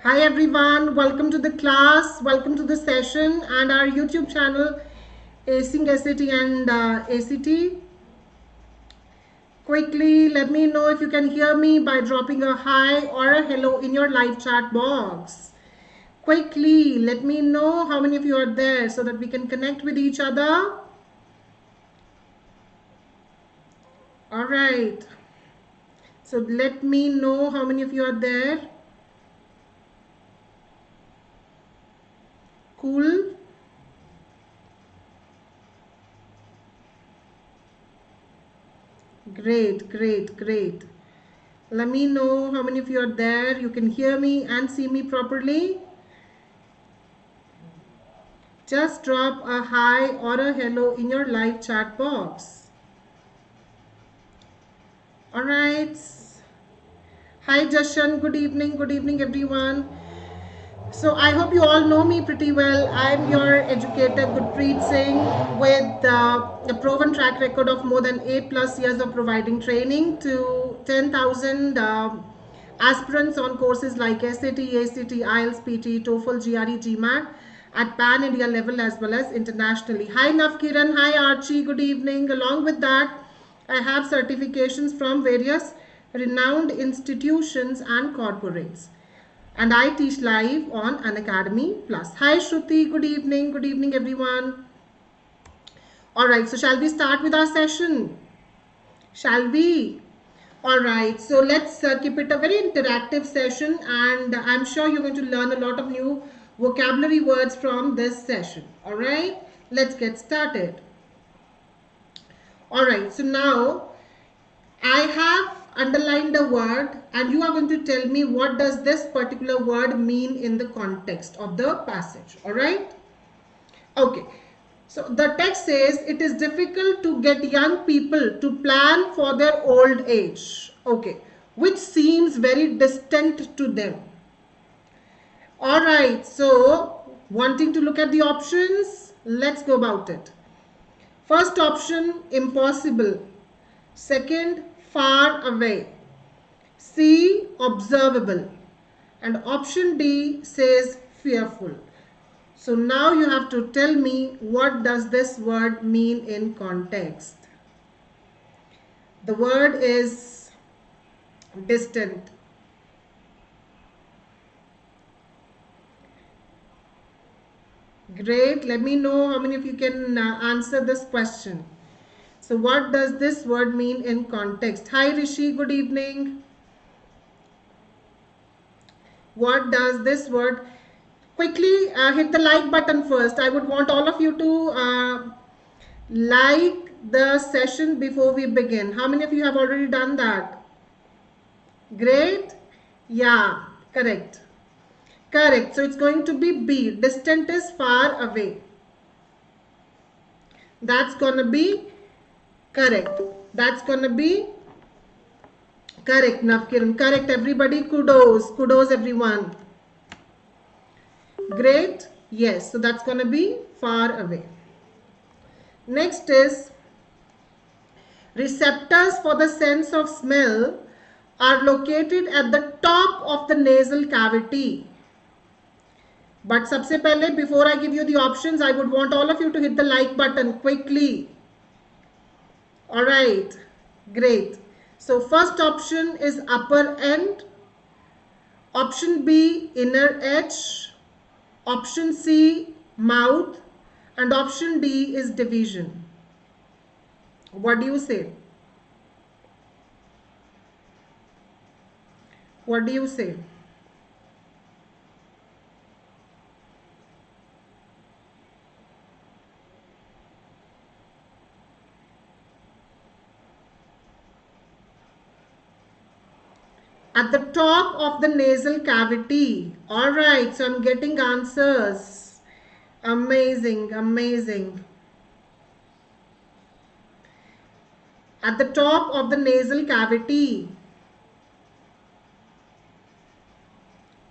Hi everyone, welcome to the class, welcome to the session and our YouTube channel Acing SAT and ACT. Quickly let me know if you can hear me by dropping a hi or a hello in your live chat box. Quickly let me know how many of you are there so that we can connect with each other. Alright, so let me know how many of you are there. Cool. Great. Let me know how many of you are there. You can hear me and see me properly. Just drop a hi or a hello in your live chat box. Alright. Hi Jashan, good evening everyone. So I hope you all know me pretty well. I'm your educator Gurpreet Singh with a proven track record of more than 8+ years of providing training to 10,000 aspirants on courses like SAT, ACT, IELTS, PT, TOEFL, GRE, GMAT at pan-India level as well as internationally. Hi Navkiran, hi Archie, good evening. Along with that, I have certifications from various renowned institutions and corporates. And I teach live on Unacademy Plus. Hi Shruti, good evening everyone. Alright, so shall we start with our session? Shall we? Alright, so let's keep it a very interactive session and I'm sure you're going to learn a lot of new vocabulary words from this session. Alright, let's get started. Alright, so now I have underlined a word and you are going to tell me what does this particular word mean in the context of the passage. Alright? Okay. So the text says it is difficult to get young people to plan for their old age. Okay. Which seems very distant to them. Alright. So wanting to look at the options, let's go about it. First option, impossible. Second, far away. C, observable. And option D says fearful. So now you have to tell me what does this word mean in context. The word is distant. Great. Let me know how many of you can answer this question. So what does this word mean in context? Hi Rishi, good evening. What does this word? Quickly hit the like button first. I would want all of you to like the session before we begin. How many of you have already done that? Great. Yeah, correct. Correct. So it's going to be B. Distant is far away. That's gonna be correct. That's gonna be correct, Navkiran. Correct, everybody. Kudos. Kudos, everyone. Great. Yes. So that's gonna be far away. Next is receptors for the sense of smell are located at the top of the nasal cavity. But सबसे पहले, before I give you the options, I would want all of you to hit the like button quickly. Alright, great. So first option is upper end. Option B, inner edge. Option C, mouth. And option D is division. What do you say? What do you say? At the top of the nasal cavity. Alright, so I'm getting answers. Amazing, amazing. At the top of the nasal cavity.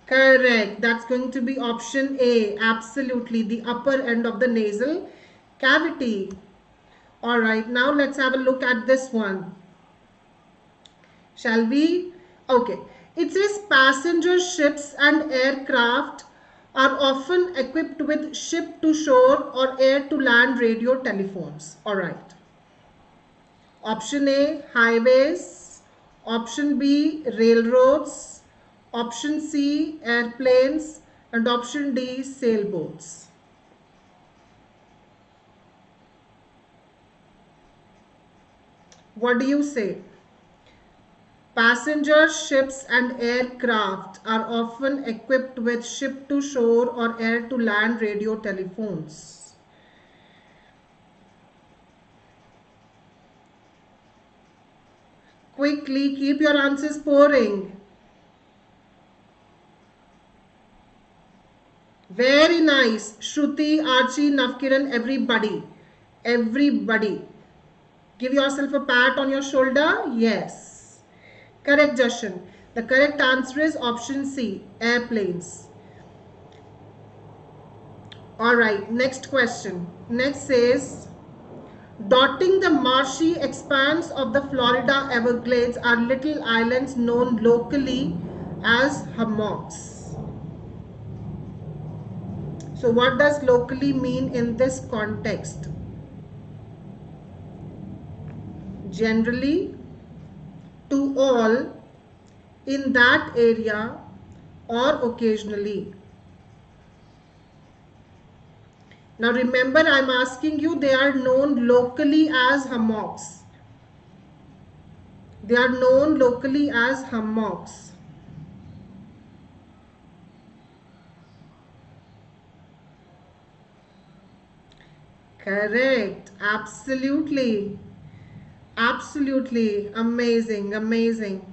Correct. That's going to be option A. Absolutely. The upper end of the nasal cavity. Alright, now let's have a look at this one. Shall we? Okay. It says passenger ships and aircraft are often equipped with ship to shore or air to land radio telephones. Alright. Option A, highways. Option B, railroads. Option C, airplanes. And option D, sailboats. What do you say? Passenger ships and aircraft are often equipped with ship to shore or air to land radio telephones. Quickly, keep your answers pouring. Very nice. Shruti, Archie, Navkiran, everybody. Everybody. Give yourself a pat on your shoulder. Yes. Correct, Jashan. The correct answer is option C, airplanes. Alright, next question. Next says, dotting the marshy expanse of the Florida Everglades are little islands known locally as hummocks. So what does locally mean in this context? Generally, to all, in that area, or occasionally. Now remember, I am asking you, they are known locally as hummocks. They are known locally as hummocks. Correct. Absolutely. Absolutely. Amazing. Amazing.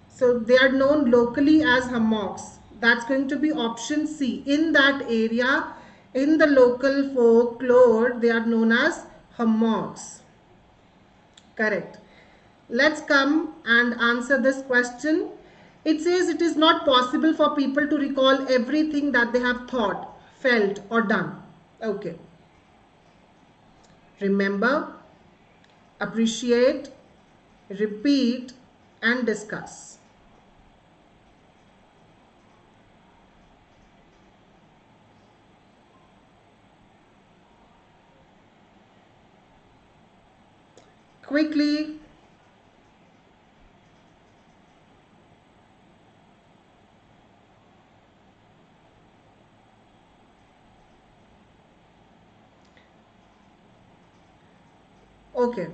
So they are known locally as hummocks. That's going to be option C. In that area, in the local folklore, they are known as hummocks. Correct. Let's come and answer this question. It says it is not possible for people to recall everything that they have thought, felt or done. Okay. Remember, appreciate, repeat and discuss. Quickly. Okay.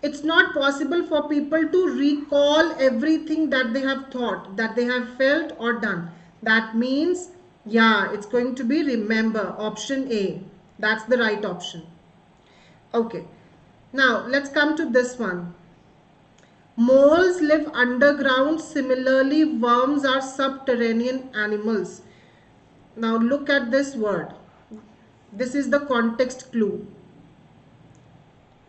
It's not possible for people to recall everything that they have thought, that they have felt or done. That means, yeah, it's going to be remember. Option A. That's the right option. Okay. Now, let's come to this one. Moles live underground. Similarly, worms are subterranean animals. Now, look at this word. This is the context clue.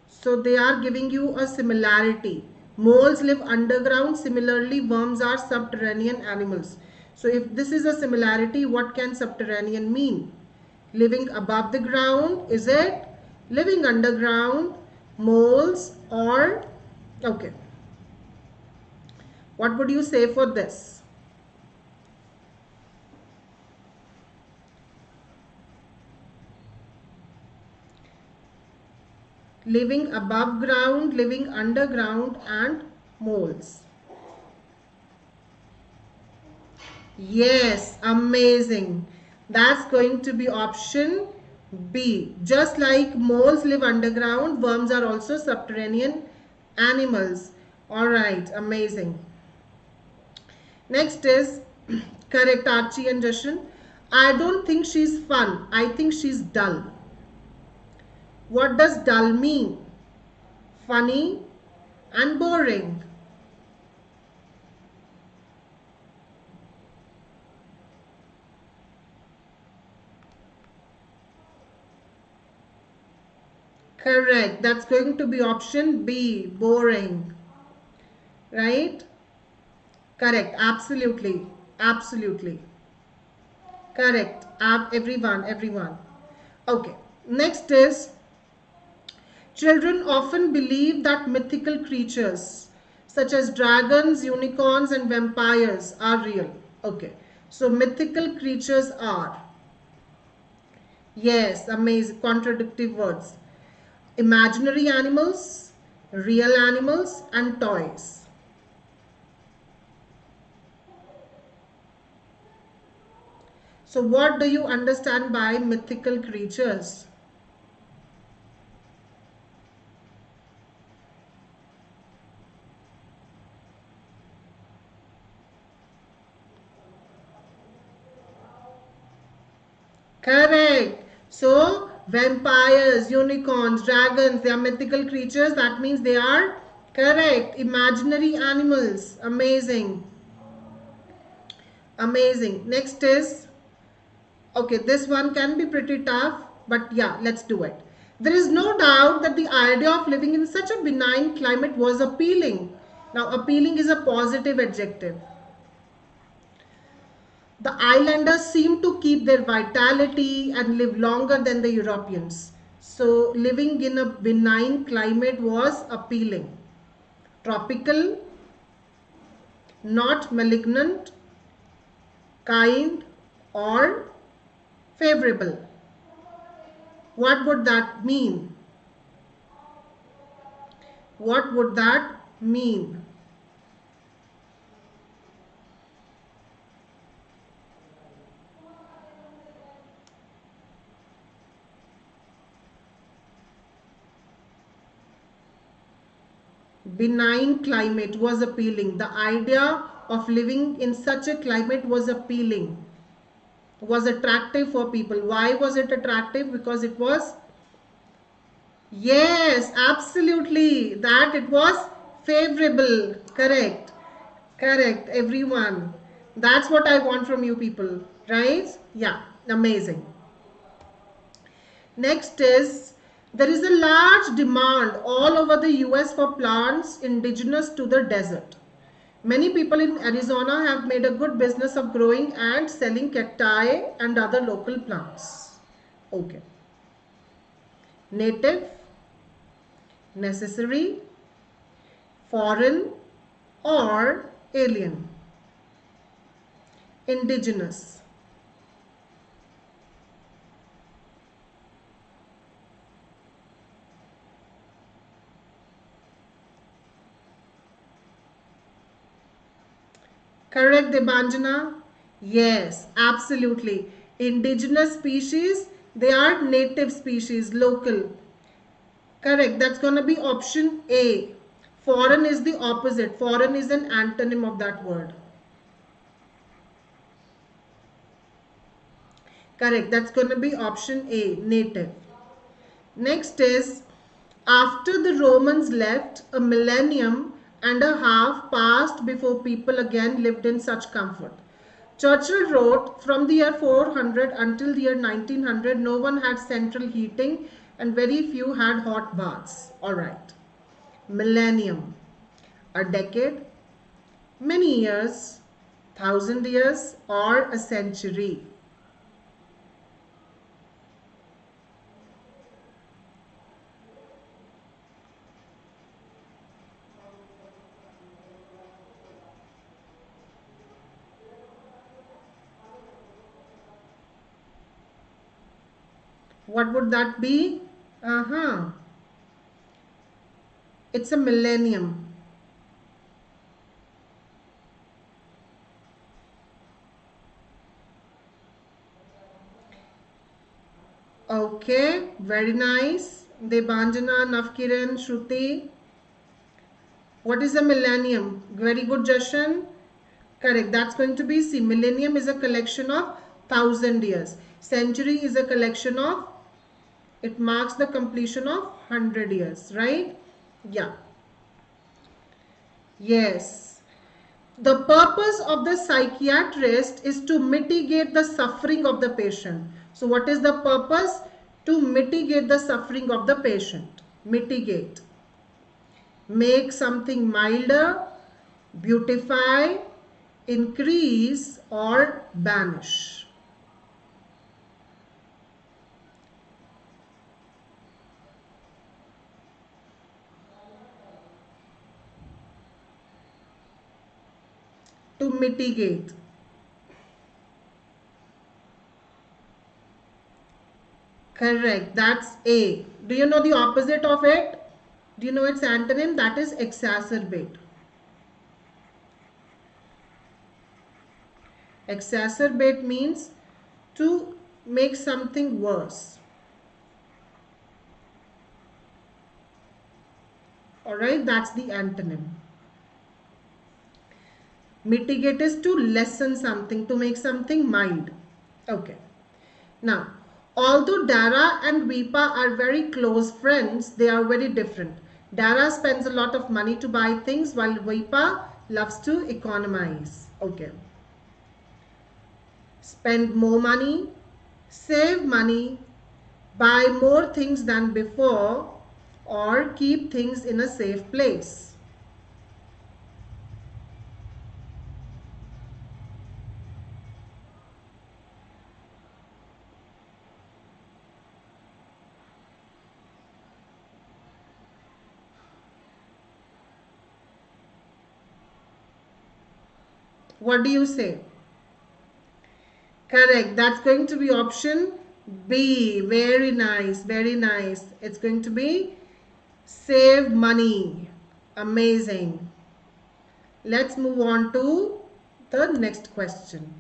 So they are giving you a similarity. Moles live underground. Similarly, worms are subterranean animals. So if this is a similarity, what can subterranean mean? Living above the ground, is it? Living underground, moles, or okay. What would you say for this? Living above ground, living underground and moles. Yes, amazing. That's going to be option B. Just like moles live underground, worms are also subterranean animals. Alright, amazing. Next is correct, Archie and Jashan. I don't think she's fun. I think she's dull. What does dull mean? Funny and boring. Correct. That's going to be option B, boring. Right? Correct. Absolutely. Absolutely. Correct. Everyone. Okay. Next is, children often believe that mythical creatures such as dragons, unicorns, and vampires are real. Okay. So mythical creatures are, yes, amazing, contradictive words. Imaginary animals, real animals, and toys. So what do you understand by mythical creatures? Correct. So vampires, unicorns, dragons, they are mythical creatures. That means they are correct. Imaginary animals. Amazing. Amazing. Next is, okay, this one can be pretty tough, but yeah, let's do it. There is no doubt that the idea of living in such a benign climate was appealing. Now, appealing is a positive adjective. The islanders seem to keep their vitality and live longer than the Europeans. So, living in a benign climate was appealing. Tropical, not malignant, kind, or favorable. What would that mean? What would that mean? Benign climate was appealing. The idea of living in such a climate was appealing, was attractive for people. Why was it attractive? Because it was, yes, absolutely, that it was favorable. Correct. Correct, everyone. That's what I want from you people, right? Yeah, amazing. Next is, there is a large demand all over the US for plants indigenous to the desert. Many people in Arizona have made a good business of growing and selling cacti and other local plants. Okay. Native, necessary, foreign, or alien. Indigenous. Correct, Debanjana? Yes, absolutely. Indigenous species, they are native species, local. Correct, that's going to be option A. Foreign is the opposite. Foreign is an antonym of that word. Correct, that's going to be option A, native. Next is, after the Romans left, a millennium and a half passed before people again lived in such comfort. Churchill wrote, from the year 400 until the year 1900, no one had central heating and very few had hot baths. Alright. Millennium. A decade, many years, 1,000 years, or a century. What would that be? Uh-huh. It's a millennium. Okay, very nice. Debanjana, Navkiran, Shruti. What is a millennium? Very good, Jashan. Correct. That's going to be C. Millennium is a collection of 1,000 years. Century is a collection of, it marks the completion of 100 years, right? Yeah. Yes. The purpose of the psychiatrist is to mitigate the suffering of the patient. So what is the purpose? To mitigate the suffering of the patient. Mitigate. Make something milder, beautify, increase, or banish. To mitigate. Correct. That's A. Do you know the opposite of it? Do you know its antonym? That is exacerbate. Exacerbate means to make something worse. Alright, that's the antonym. Mitigate is to lessen something, to make something mild. Okay. Now, although Dara and Vipa are very close friends, they are very different. Dara spends a lot of money to buy things while Vipa loves to economize. Okay. Spend more money, save money, buy more things than before, or keep things in a safe place. What do you say? Correct. That's going to be option B. Very nice. Very nice. It's going to be save money. Amazing. Let's move on to the next question.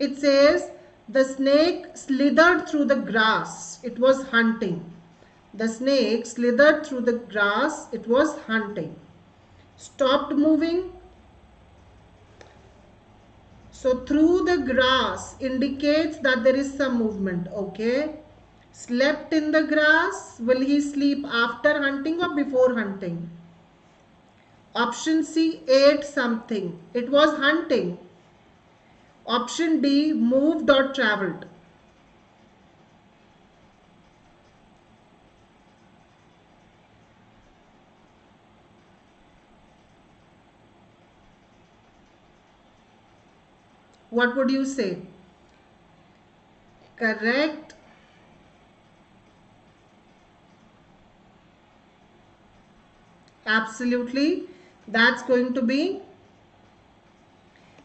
It says the snake slithered through the grass. It was hunting. The snake slithered through the grass. It was hunting. Stopped moving. So through the grass indicates that there is some movement. Okay. Slept in the grass. Will he sleep after hunting or before hunting? Option C, ate something. It was hunting. Option D, moved or traveled. What would you say? Correct. Absolutely. That's going to be.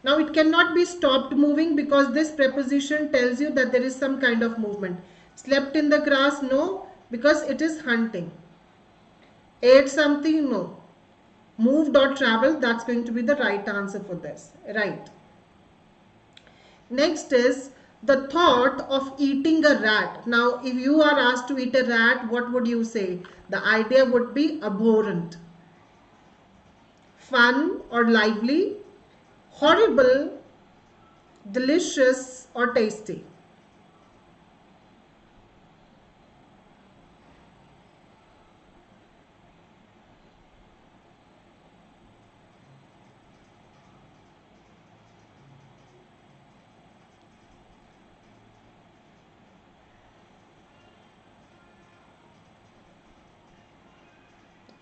Now it cannot be stopped moving because this preposition tells you that there is some kind of movement. Slept in the grass? No, because it is hunting. Ate something? No. Moved or traveled? That's going to be the right answer for this. Right. Next is the thought of eating a rat. Now, if you are asked to eat a rat, what would you say? The idea would be abhorrent. Fun or lively, horrible, delicious or tasty.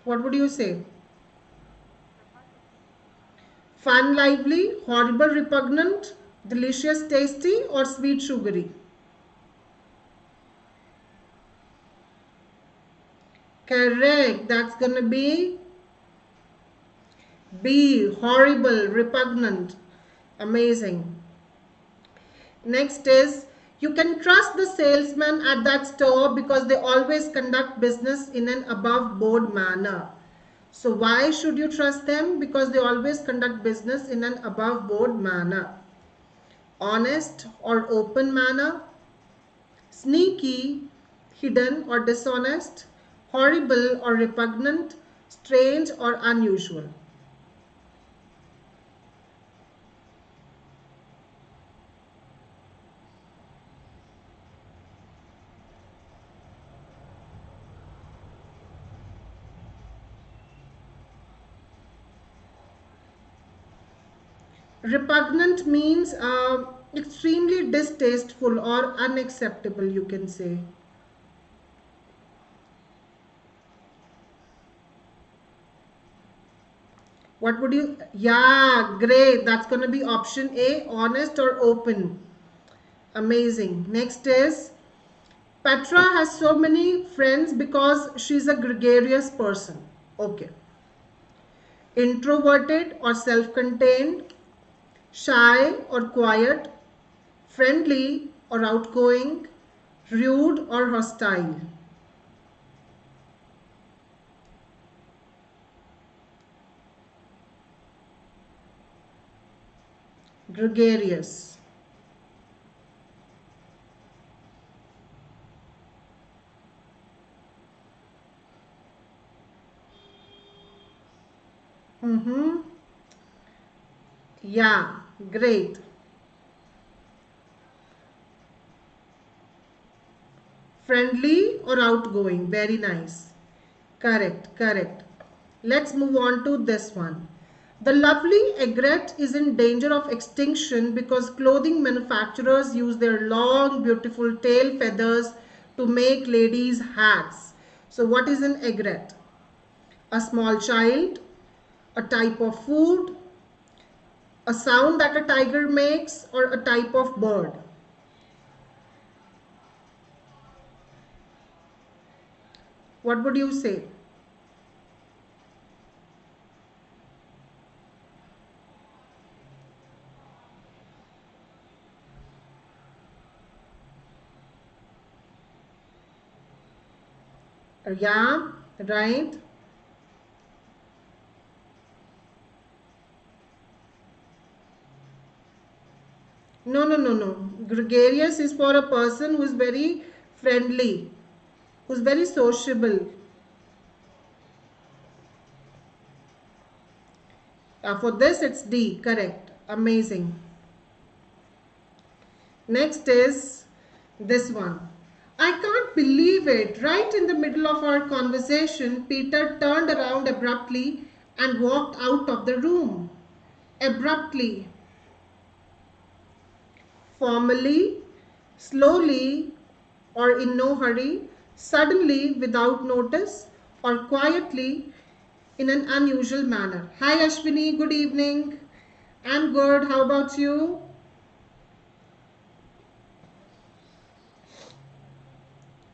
What would you say? Fun, lively, horrible, repugnant, delicious, tasty or sweet, sugary? Correct. That's going to be B. Horrible, repugnant. Amazing. Next is you can trust the salesman at that store because they always conduct business in an above board manner. So why should you trust them? Because they always conduct business in an above board manner. Honest or open manner, sneaky, hidden or dishonest, horrible or repugnant, strange or unusual. Repugnant means extremely distasteful or unacceptable, you can say. What would you? Yeah, great. That's going to be option A, honest or open. Amazing. Next is Petra has so many friends because she's a gregarious person. Okay. Introverted or self-contained, shy or quiet, friendly or outgoing, rude or hostile. Gregarious. Mm-hmm. Yeah, great. Friendly or outgoing, very nice. Correct, correct. Let's move on to this one. The lovely egret is in danger of extinction because clothing manufacturers use their long, beautiful tail feathers to make ladies' hats. So, what is an egret? A small child, a type of food, a sound that a tiger makes, or a type of bird? What would you say? Yeah, right. No, no, no, no. Gregarious is for a person who is very friendly, who's very sociable. For this, it's D. Correct. Amazing. Next is this one. I can't believe it. Right in the middle of our conversation, Peter turned around abruptly and walked out of the room. Abruptly, formally, slowly, or in no hurry, suddenly, without notice, or quietly, in an unusual manner. Hi Ashwini, good evening. I'm good. How about you?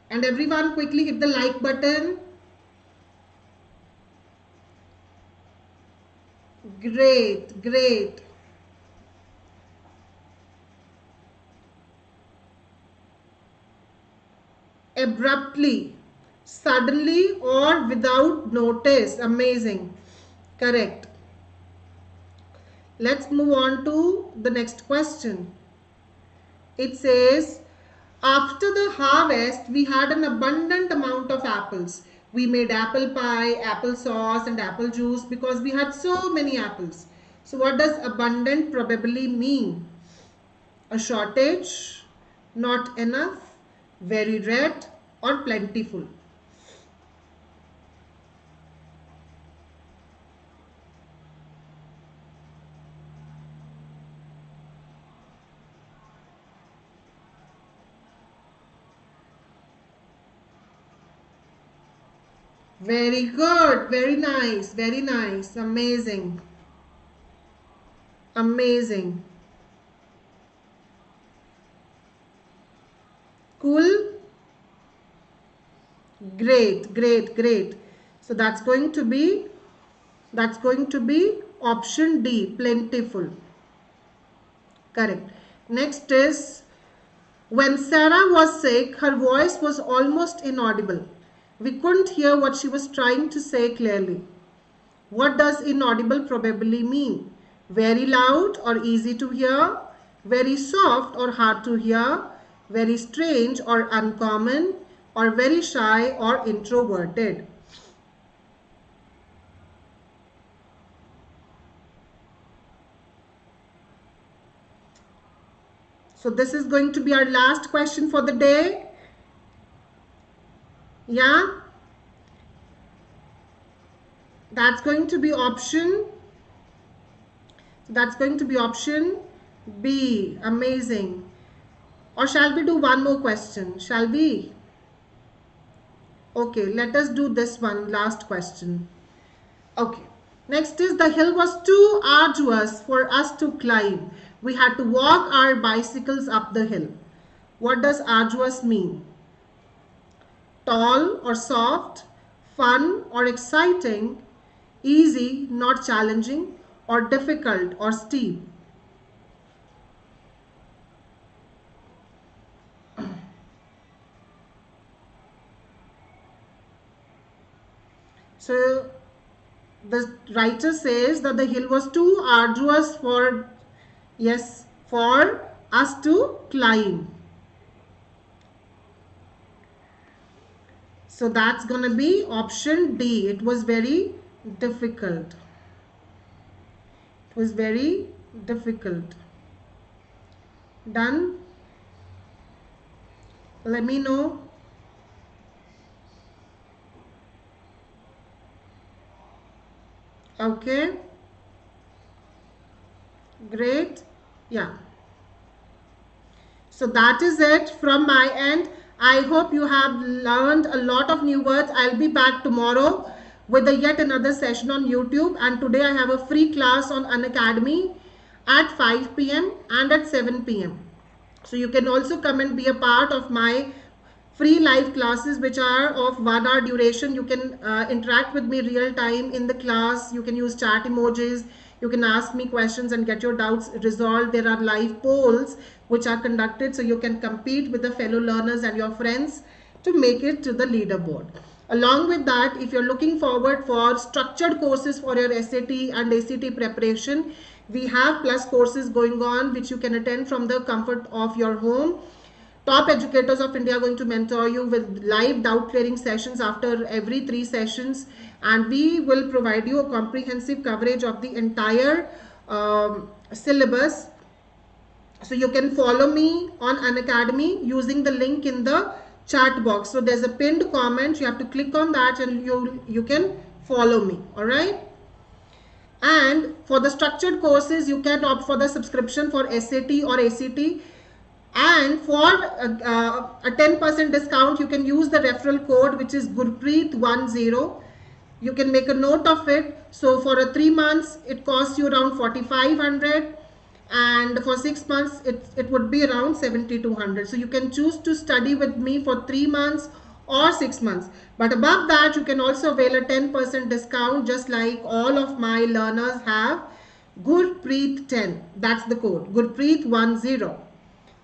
And everyone quickly hit the like button. Great, great. Abruptly, suddenly, or without notice. Amazing. Correct. Let's move on to the next question. It says, after the harvest, we had an abundant amount of apples. We made apple pie, apple sauce, and apple juice because we had so many apples. So, what does abundant probably mean? A shortage, not enough, very red, or plentiful? Very good, very nice, amazing, amazing. Cool, great, great, great. So that's going to be option D, plentiful. Correct. Next is, when Sarah was sick, her voice was almost inaudible. We couldn't hear what she was trying to say clearly. What does inaudible probably mean? Very loud or easy to hear? Very soft or hard to hear? Very strange or uncommon? Or very shy or introverted? So this is going to be our last question for the day. Yeah, that's going to be option B. Amazing. Or shall we do one more question? Shall we? Okay, let us do this one last question. Okay. Next is, the hill was too arduous for us to climb. We had to walk our bicycles up the hill. What does arduous mean? Tall or soft, fun or exciting, easy, not challenging, or difficult or steep? So the writer says that the hill was too arduous for, yes, for us to climb. So that's going to be option D. It was very difficult. It was very difficult. Done? Let me know. Okay. Great. Yeah. So that is it from my end. I hope you have learned a lot of new words. I'll be back tomorrow with yet another session on YouTube. And today I have a free class on Unacademy at 5 p.m. and at 7 p.m. So you can also come and be a part of my free live classes, which are of 1 hour duration. You can interact with me real time in the class. You can use chat emojis. You can ask me questions and get your doubts resolved. There are live polls which are conducted, so you can compete with the fellow learners and your friends to make it to the leaderboard. Along with that, if you're looking forward for structured courses for your SAT and ACT preparation, we have plus courses going on which you can attend from the comfort of your home. Top educators of India are going to mentor you with live doubt clearing sessions after every 3 sessions, and we will provide you a comprehensive coverage of the entire syllabus. So you can follow me on Unacademy using the link in the chat box. So there's a pinned comment. You have to click on that and you can follow me. All right. And for the structured courses, you can opt for the subscription for SAT or ACT. And for a 10% discount, you can use the referral code, which is Gurpreet10. You can make a note of it. So for 3 months, it costs you around 4,500. And for 6 months, it would be around 7,200. So you can choose to study with me for 3 months or 6 months. But above that, you can also avail a 10% discount, just like all of my learners have. Gurpreet10. That's the code. Gurpreet10.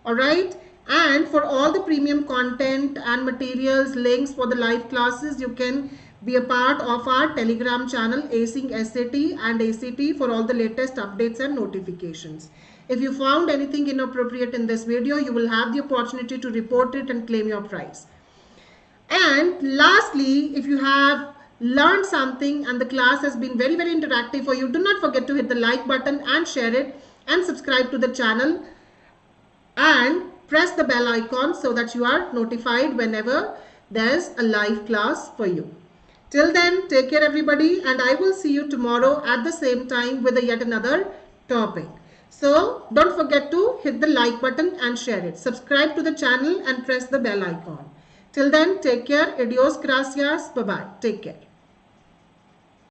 Alright, and for all the premium content and materials, links for the live classes, you can be a part of our Telegram channel, Acing SAT and ACT, for all the latest updates and notifications. If you found anything inappropriate in this video, you will have the opportunity to report it and claim your prize. And lastly, if you have learned something and the class has been very, very interactive for you, do not forget to hit the like button and share it and subscribe to the channel. And press the bell icon so that you are notified whenever there's a live class for you. Till then, take care everybody, and I will see you tomorrow at the same time with yet another topic. So don't forget to hit the like button and share it. Subscribe to the channel and press the bell icon. Till then, take care. Adios, gracias. Bye-bye. Take care.